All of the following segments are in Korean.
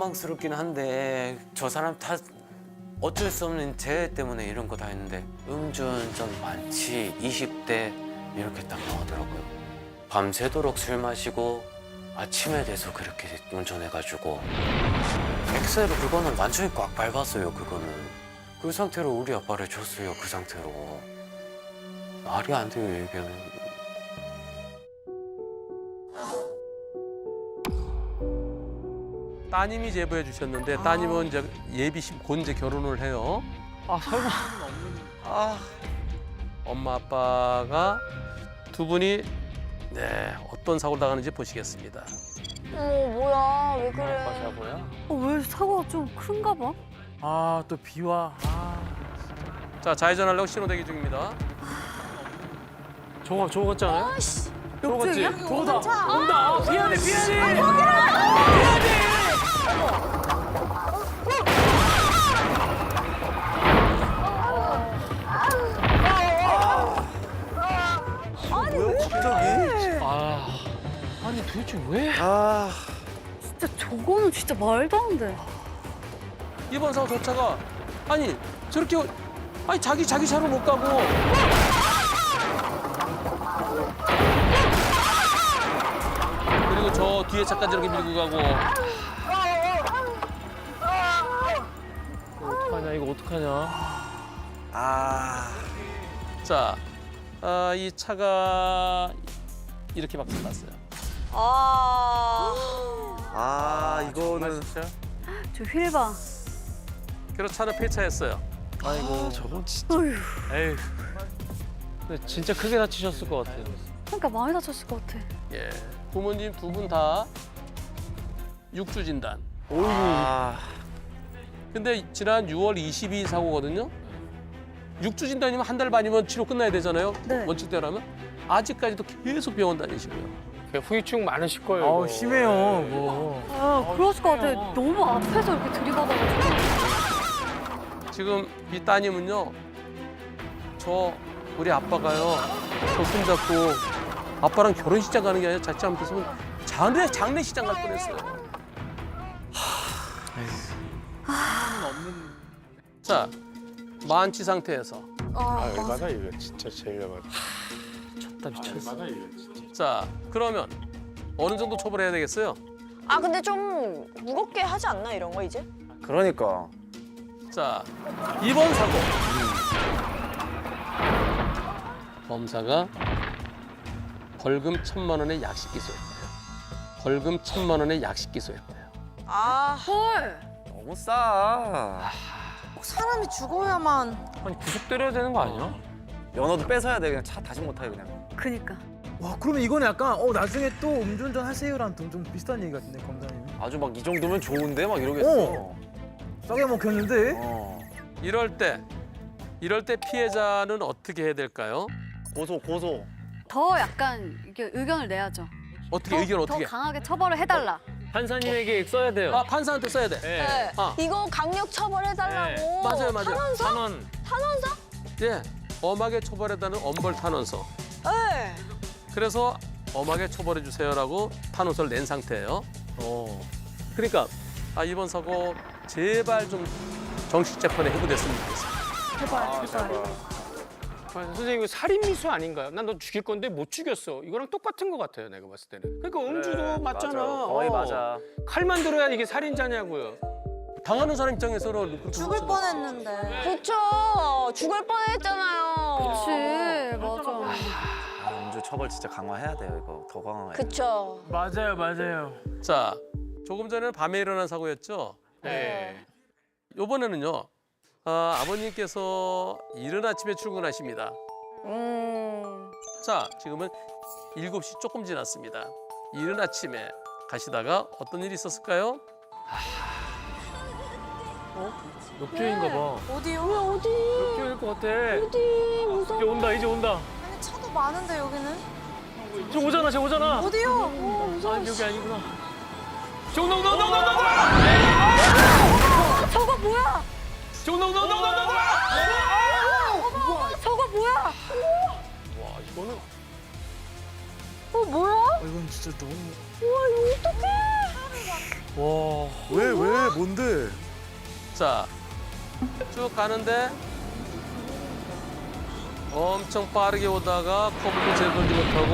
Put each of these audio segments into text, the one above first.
원망스럽긴 한데 저 사람 탓 어쩔 수 없는 재해 때문에 이런 거 다 했는데 음주운전 많지 20대 이렇게 딱 나오더라고요. 밤새도록 술 마시고 아침에 돼서 그렇게 운전해가지고 엑셀을 그거는 완전히 꽉 밟았어요. 그거는 그 상태로 우리 아빠를 줬어요. 그 상태로 말이 안 돼요. 이게는. 따님이 제보해 주셨는데 따님은 이제 예비신 곧 이제 결혼을 해요. 아 설마. 엄마 아빠가 두 분이 네 어떤 사고를 당하는지 보시겠습니다. 뭐야 왜 그래? 아빠 사고야? 왜 사고가 좀 큰가 봐? 아 또 비와. 자 좌회전하려고 신호 대기 중입니다. 저거 같잖아요? 아씨. 저거 같지? 역주행이야? 저거다. 온다. 미안해 미안해. 아니 도대체 왜? 진짜 저거는 진짜 말도 안 돼. 이번 사고 저 차가 아니 저렇게 아니 자기 차로 못 가고 그리고 저 뒤에 차까지 이렇게 밀고 가고 어떡하냐 이거 어떡하냐? 자, 이 차가 이렇게 박살났어요. 이거는 진짜. 저 휠 봐. 그래서 차는 폐차했어요. 아이고 저건 진짜. 어휴. 에휴. 근데 진짜 크게 다치셨을 것 같아요. 그러니까 많이 다쳤을 것 같아. 예, 부모님 두 분 다 육주 진단. 근데 지난 6월 22일 사고거든요. 육주 진단이면 한 달 반이면 치료 끝나야 되잖아요. 네. 원칙대로라면 아직까지도 계속 병원 다니시고요. 후유증 많으실 거예요. 심해요, 뭐. 그러실 것 같아. 너무 앞에서 이렇게 들이받아가지고. 지금 이 따님은요, 우리 아빠가요, 저 손잡고 아빠랑 결혼식장 가는 게 아니라 자칫 잘못했으면 장례식장 갈 뻔했어요. 자, 만취 상태에서 얼마나 이거 진짜 제일 열받아. 쳤다 미쳤어. 자, 그러면 어느 정도 처벌해야 되겠어요? 근데 좀 무겁게 하지 않나 이런 거 이제? 그러니까. 자, 이번 사고. 범사가 벌금 1,000만 원의 약식 기소했대요. 벌금 1,000만 원의 약식 기소했대요. 헐. 너무 싸. 사람이 죽어야만. 아니 구속 때려야 되는 거 아니야? 연어도 뺏어야 돼. 그냥 차 다시 못 타요, 그냥. 그니까. 와 그러면 이건 약간 나중에 또 음주운전 하세요랑 좀 비슷한 얘기 같은데 검사님이. 아주 막 이 정도면 좋은데 막 이러겠어. 싸게 먹혔는데. 이럴 때 피해자는 어떻게 해야 될까요? 고소. 더 약간 이게 의견을 내야죠. 어떻게 의견 어떻게? 더 강하게 처벌을 해달라. 판사님에게 써야 돼요. 판사한테 써야 돼. 네. 이거 강력 처벌해달라고. 맞아요. 탄원서? 탄원. 탄원서? 예, 엄하게 처벌해다는 엄벌 탄원서. 네. 그래서 엄하게 처벌해 주세요라고 탄원서를 낸 상태예요. 그러니까 이번 사고 제발 좀 정식 재판에 회부됐으면 좋겠어요. 제발. 선생님 이거 살인 미수 아닌가요? 난 너 죽일 건데 못 죽였어. 이거랑 똑같은 것 같아요. 내가 봤을 때는. 그러니까 음주도 맞잖아. 거의 맞아. 칼만 들어야 이게 살인자냐고요. 당하는 사람 입장에서는 죽을 뻔했는데. 그쵸. 죽을 뻔했잖아요. 그치, 맞아. 음주 처벌 진짜 강화해야 돼요, 이거. 더 강화해. 그쵸. 맞아요. 자, 조금 전에는 밤에 일어난 사고였죠. 네. 이번에는요. 아버님께서 이른 아침에 출근하십니다. 자, 지금은 7시 조금 지났습니다. 이른 아침에 가시다가 어떤 일이 있었을까요? 역주행인가 봐. 어디요? 왜 어디? 역주행일 것 같아. 어디? 무서워. 이제 온다. 아니 차도 많은데 여기는? 저 오잖아. 어디요? 무서워. 여기 아니구나. 저 온다. 저거 뭐야? 저거 뭐야? 와 이거는 뭐야? 이건 진짜 너무. 우와 이거 어떡해? 왜 뭔데? 자, 쭉 가는데 엄청 빠르게 오다가 커브도 제대로 돌지 못하고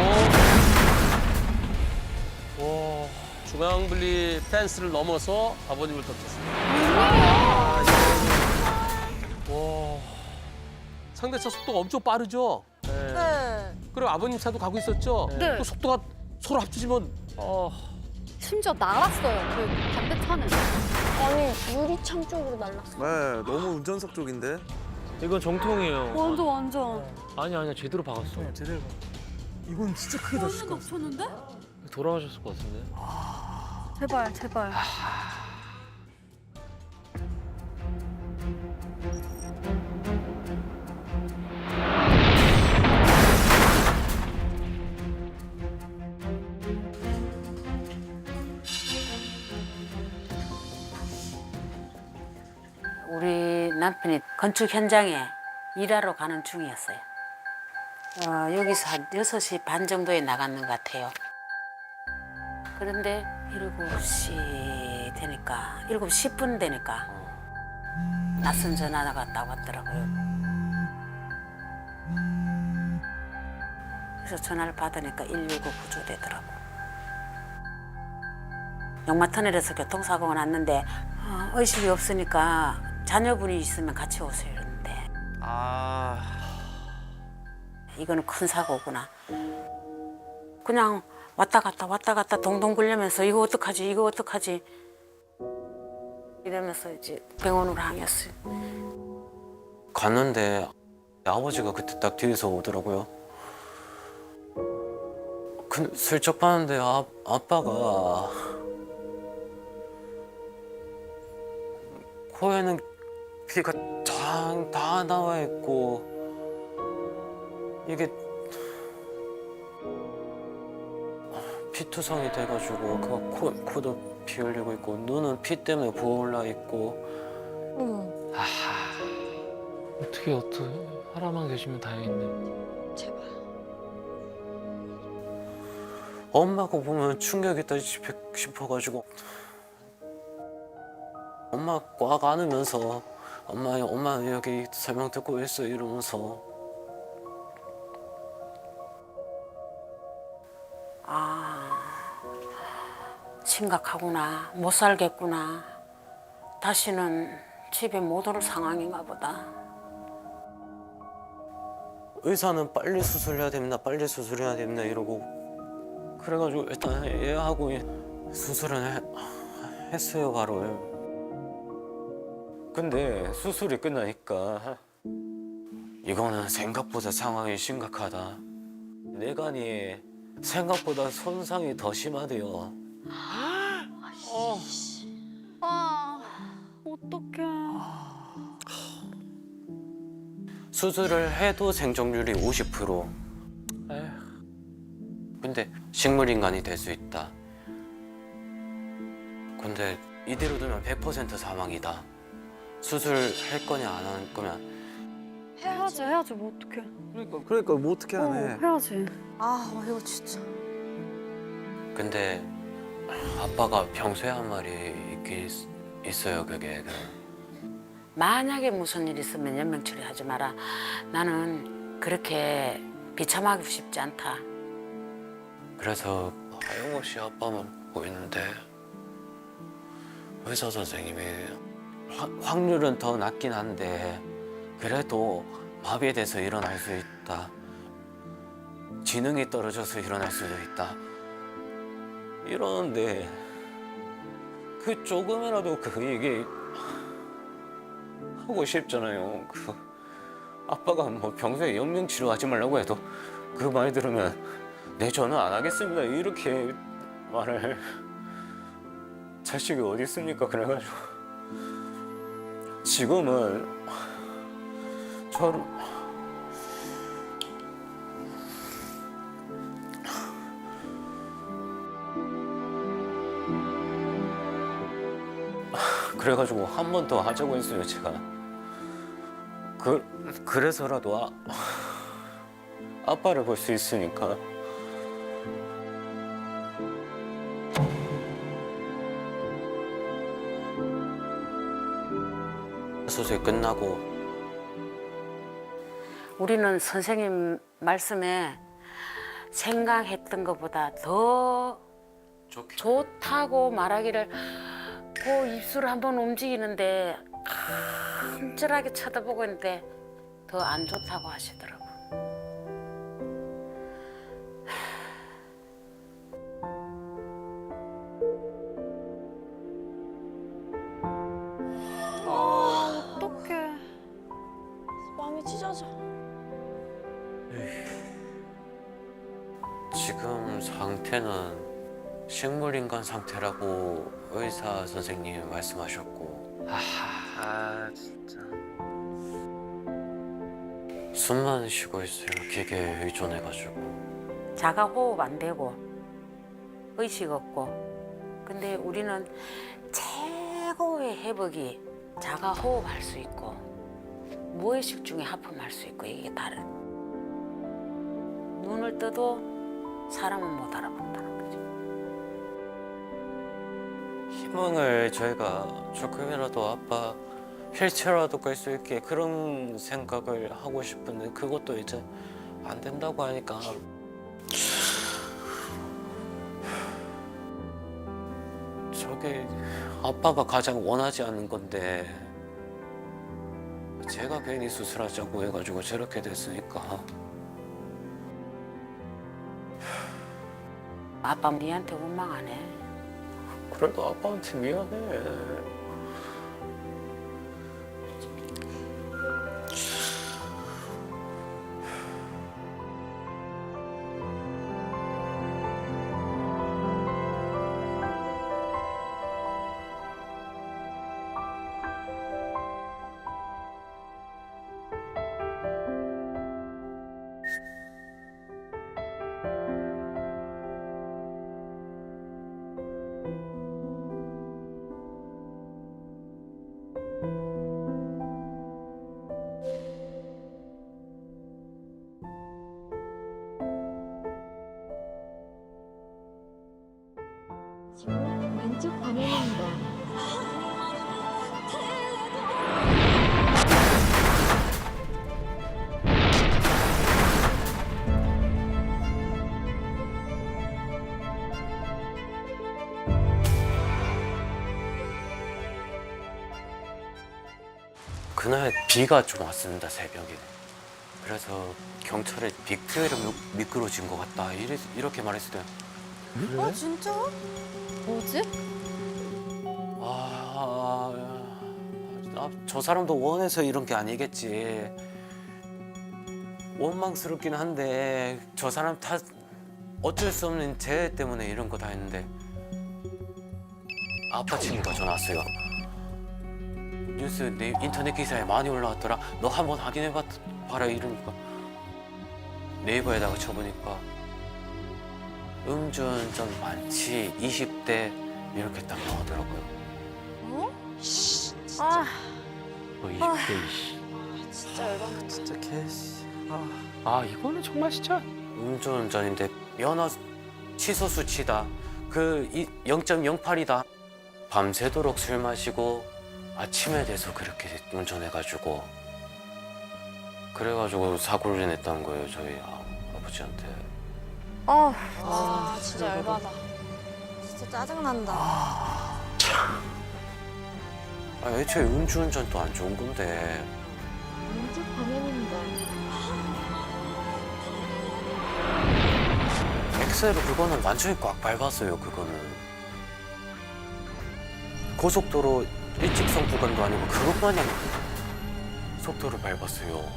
중앙분리 펜스를 넘어서 아버님을 터뜨렸습니다. 상대 차 속도가 엄청 빠르죠? 네. 그리고 아버님 차도 가고 있었죠? 네. 그 속도가 서로 합쳐지면 심지어 날았어요. 그 반대차는. 아니 유리창 쪽으로 날랐어. 네, 너무 운전석 쪽인데. 이건 정통이에요. 완전. 아니야 제대로 박았어. 제대로. 이건 진짜 크게 다쳤을 것 같아. 쳤는데? 돌아가셨을 것 같은데. 제발. 우리 남편이 건축 현장에 일하러 가는 중이었어요. 여기서 한 6시 반 정도에 나갔는 것 같아요. 그런데 7시 되니까, 7시 10분 되니까 낯선 전화가 딱 왔더라고요. 그래서 전화를 받으니까 119 구조되더라고요. 용마터널에서 교통사고가 났는데 의식이 없으니까 자녀분이 있으면 같이 오세요 이러는데 이거는 큰 사고구나. 그냥 왔다 갔다 동동 굴려면서 이거 어떡하지 이러면서 이제 병원으로 향했어요. 갔는데 아버지가 그때 딱 뒤에서 오더라고요. 근데 슬쩍 봤는데 아빠가 코에는 피가 다 나와 있고 이게 피투성이 돼가지고 그 코도 피 흘리고 있고 눈은 피 때문에 부어올라 있고 어떻게 하나만 계시면 다행인데. 제발. 엄마가 보면 충격이다 싶어가지고 엄마 꽉 안으면서 엄마 여기 설명 듣고 있어 이러면서 심각하구나, 못 살겠구나, 다시는 집에 못 올 상황인가 보다. 의사는 빨리 수술해야 됩니다 이러고 그래가지고 일단 얘하고 수술은 했어요 바로. 근데 수술이 끝나니까 이거는 생각보다 상황이 심각하다. 뇌관이 생각보다 손상이 더 심하대요. 어떡해. 수술을 해도 생존율이 50%. 근데 식물인간이 될 수 있다. 근데 이대로 두면 100% 사망이다. 수술할 거냐 안 할 거냐. 해야지. 뭐 어떡해. 그러니까 뭐 어떻게 하네. 해야지. 아 이거 진짜. 근데 아빠가 평소에 한 말이 있어요 그게. 만약에 무슨 일 있으면 연명 처리하지 마라. 나는 그렇게 비참하고 싶지 않다. 그래서 하염없이 아빠만 보이는데 의사 선생님이 확률은 더 낮긴 한데 그래도 마비돼서 일어날 수 있다. 지능이 떨어져서 일어날 수도 있다. 이러는데 그 조금이라도 그 얘기 하고 싶잖아요. 그 아빠가 뭐 평소에 연명 치료하지 말라고 해도 그 말 들으면 네 저는 안 하겠습니다 이렇게 말을 자식이 어디 있습니까? 그래가지고 지금은 저를 그래가지고 한 번 더 하자고 했어요 제가. 그래서라도 아빠를 볼 수 있으니까. 수술 끝나고 우리는 선생님 말씀에 생각했던 것보다 더 좋다고 말하기를 그 입술 한번 움직이는데 간절하게 쳐다보고 있는데 더 안 좋다고 하시더라고. 어떡해. 마음이 찢어져. 지금 상태는 식물인간 상태라고 의사 선생님이 말씀하셨고 아 진짜. 숨만 쉬고 있어요. 기계에 의존해가지고. 자가 호흡 안 되고 의식 없고. 근데 우리는 최고의 회복이 자가 호흡할 수 있고 무의식 중에 하품할 수 있고 이게 다른. 눈을 떠도 사람은 못 알아본다는 거죠. 희망을 저희가 조금이라도 아빠 휠체어라도 끌 수 있게 그런 생각을 하고 싶은데 그것도 이제 안 된다고 하니까 저게 아빠가 가장 원하지 않는 건데 제가 괜히 수술하자고 해가지고 저렇게 됐으니까 아빠 니한테 원망 안 해? 그래도 아빠한테 미안해. 왼쪽 방향입니다. 그날 비가 좀 왔습니다, 새벽에. 그래서 경찰에 빅트웨이로 미끄러진 것 같다 이렇게 말했을 때 아 진짜? 뭐지? 저 사람도 원해서 이런 게 아니겠지. 원망스럽긴 한데 저 사람 탓 어쩔 수 없는 쟤 때문에 이런 거 다 했는데 아빠 친구가 전화 왔어요. 뉴스 인터넷 기사에 많이 올라왔더라. 너 한번 확인해봐라 이러니까 네이버에다가 쳐보니까 음주운전 많지 20대 이렇게 딱 나오더라고요. 아, 20대 이씨. 진짜 열받네. 진짜 개씨. 아 이거는 정말 진짜 음주운전인데 면허 취소 수치다. 그 0.08이다. 밤새도록 술 마시고 아침에 돼서 그렇게 운전해가지고 그래가지고 사고를 냈다는 거예요 저희 아버지한테. 아 진짜 열받아. 진짜 짜증난다. 애초에 음주운전도 안 좋은 건데 왼쪽 방향입니다. 엑셀을 그거는 완전히 꽉 밟았어요. 그거는 고속도로 일직선 구간도 아니고 그것 마냥 속도를 밟았어요.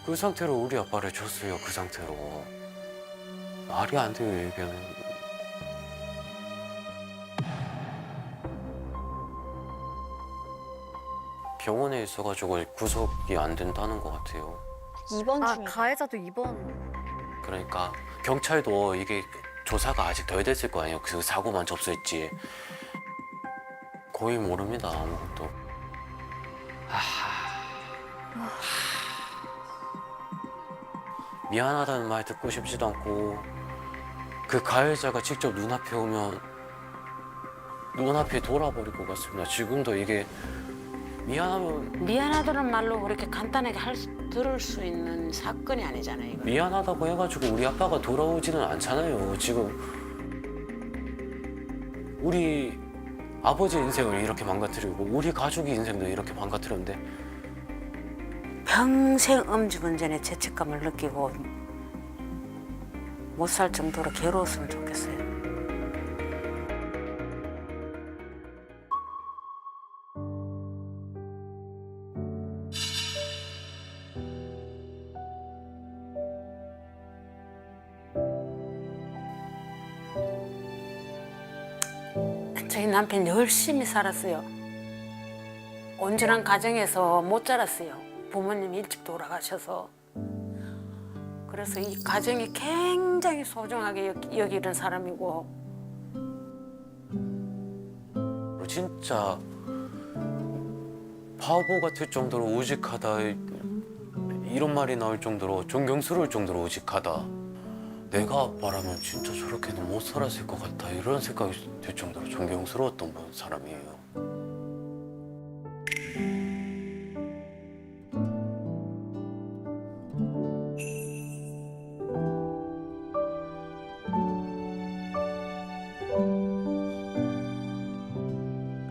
그 상태로 우리 아빠를 줬어요. 그 상태로 말이 안 돼요 이게. 병원에 있어가지고 구속이 안 된다는 것 같아요. 2번 아 중에. 가해자도 2번. 그러니까 경찰도 이게 조사가 아직 덜 됐을 거 아니에요. 그 사고만 접수했지. 거의 모릅니다 아무것도. 미안하다는 말 듣고 싶지도 않고 그 가해자가 직접 눈앞에 오면 눈앞에 돌아버릴 것 같습니다. 지금도 이게 미안하면 미안하다는 말로 그렇게 간단하게 들을 수 있는 사건이 아니잖아요. 이거. 미안하다고 해가지고 우리 아빠가 돌아오지는 않잖아요. 지금 우리 아버지 인생을 이렇게 망가뜨리고 우리 가족의 인생도 이렇게 망가뜨렸는데 평생 음주 운전에 죄책감을 느끼고 못 살 정도로 괴로웠으면 좋겠어요. 저희 남편 열심히 살았어요. 온전한 가정에서 못 자랐어요. 부모님이 일찍 돌아가셔서. 그래서 이 가정이 굉장히 소중하게 여기는 사람이고 진짜 바보 같을 정도로 우직하다 이런 말이 나올 정도로 존경스러울 정도로 우직하다. 내가 아빠라면 진짜 저렇게는 못 살았을 것 같다 이런 생각이 들 정도로 존경스러웠던 사람이에요.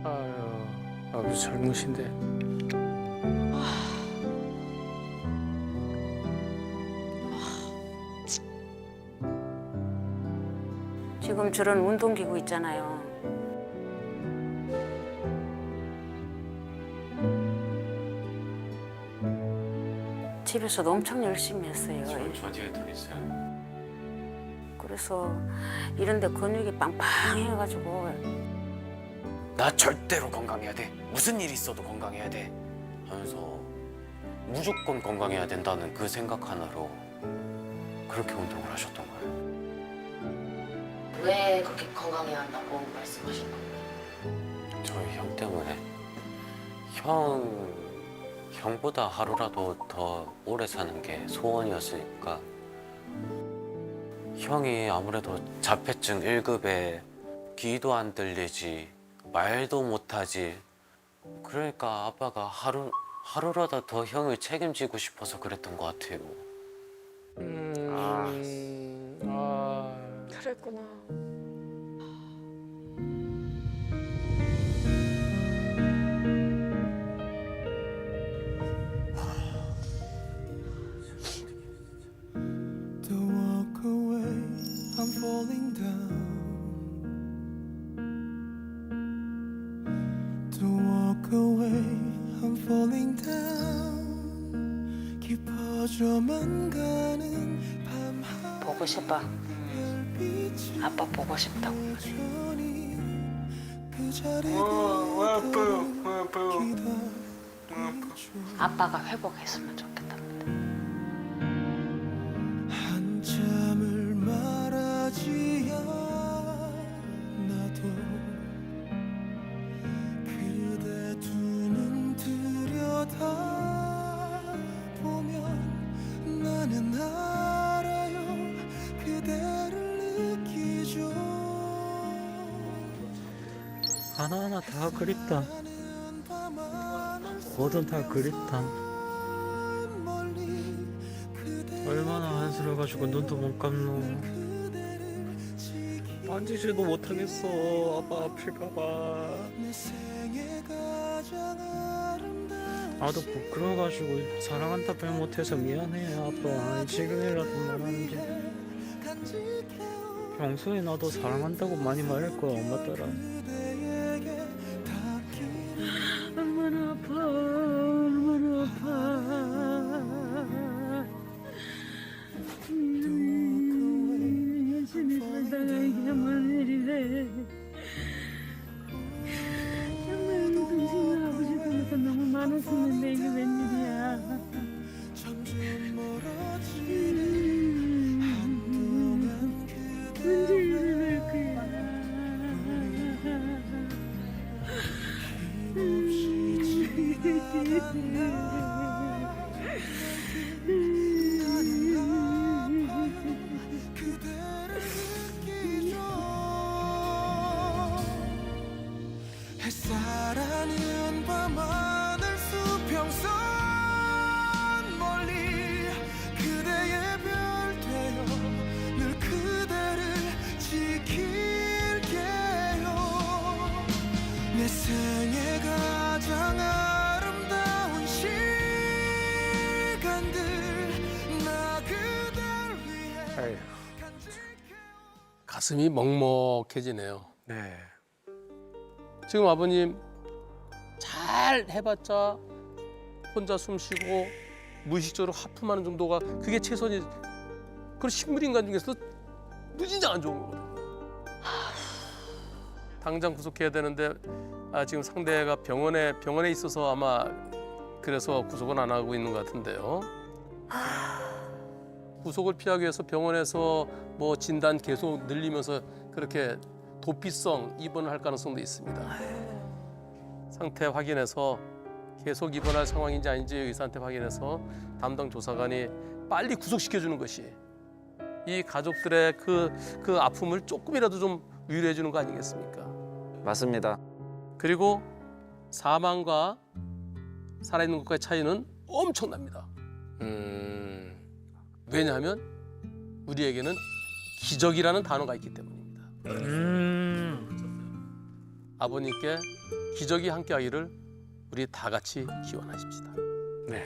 아유, 아버지 젊으신데. 지금 저런 운동기구 있잖아요. 집에서도 엄청 열심히 했어요. 저 뒤에 더 있어요. 그래서 이런데 근육이 빵빵해가지고 나 절대로 건강해야 돼. 무슨 일이 있어도 건강해야 돼. 하면서 무조건 건강해야 된다는 그 생각 하나로 그렇게 운동을 하셨던 거예요. 왜 그렇게 건강해야 한다고 말씀하신 건가요? 저희 형 때문에. 형보다 하루라도 더 오래 사는 게 소원이었으니까. 형이 아무래도 자폐증 1급에 귀도 안 들리지 말도 못하지. 그러니까 아빠가 하루라도 더 형을 책임지고 싶어서 그랬던 것 같아요. 그랬구나. Don't walk away, I'm falling down. Don't walk away, I'm falling down. 깊어져만 가는 밤 보고 싶어. 아빠 보고 싶다고. 그 자리에 아빠가 회복했으면 좋겠답니다. 한참을 말하지 않아도 그대 두 눈 들여다보면 나는 알아요 그대를 느끼죠. 하나하나 다 그립다. 뭐든 다 그립다. 얼마나 한스러워가지고 눈도 못 감노. 만지지도 못하겠어. 아빠 아플까봐. 나도 부끄러워가지고 사랑한다 말 못해서 미안해 아빠. 지금이라도 말하는 게. 평소에 나도 사랑한다고 많이 말할 거야 엄마 따라. 얼마나 아파 얼마나 아파. 열심히 살다가 이게 뭔 일이래. 정말 동생이 하고 싶은 것도 너무 많았었는데 이게 웬일이야. 언제 일어날 거야. 가슴이 먹먹해지네요. 네. 지금 아버님 잘 해봤자 혼자 숨 쉬고 무의식적으로 하품하는 정도가 그게 최선이. 그런 식물인간 중에서 무진장 안 좋은 거거든요. 당장 구속해야 되는데 지금 상대가 병원에 있어서 아마 그래서 구속은 안 하고 있는 것 같은데요. 구속을 피하기 위해서 병원에서 뭐 진단 계속 늘리면서 그렇게 도피성 입원을 할 가능성도 있습니다. 상태 확인해서 계속 입원할 상황인지 아닌지 의사한테 확인해서 담당 조사관이 빨리 구속시켜주는 것이 이 가족들의 그 아픔을 조금이라도 좀 위로해 주는 거 아니겠습니까? 맞습니다. 그리고 사망과 살아있는 것과의 차이는 엄청납니다. 왜냐하면 우리에게는 기적이라는 단어가 있기 때문입니다. 아버님께 기적이 함께하기를 우리 다 같이 기원하십시다. 네.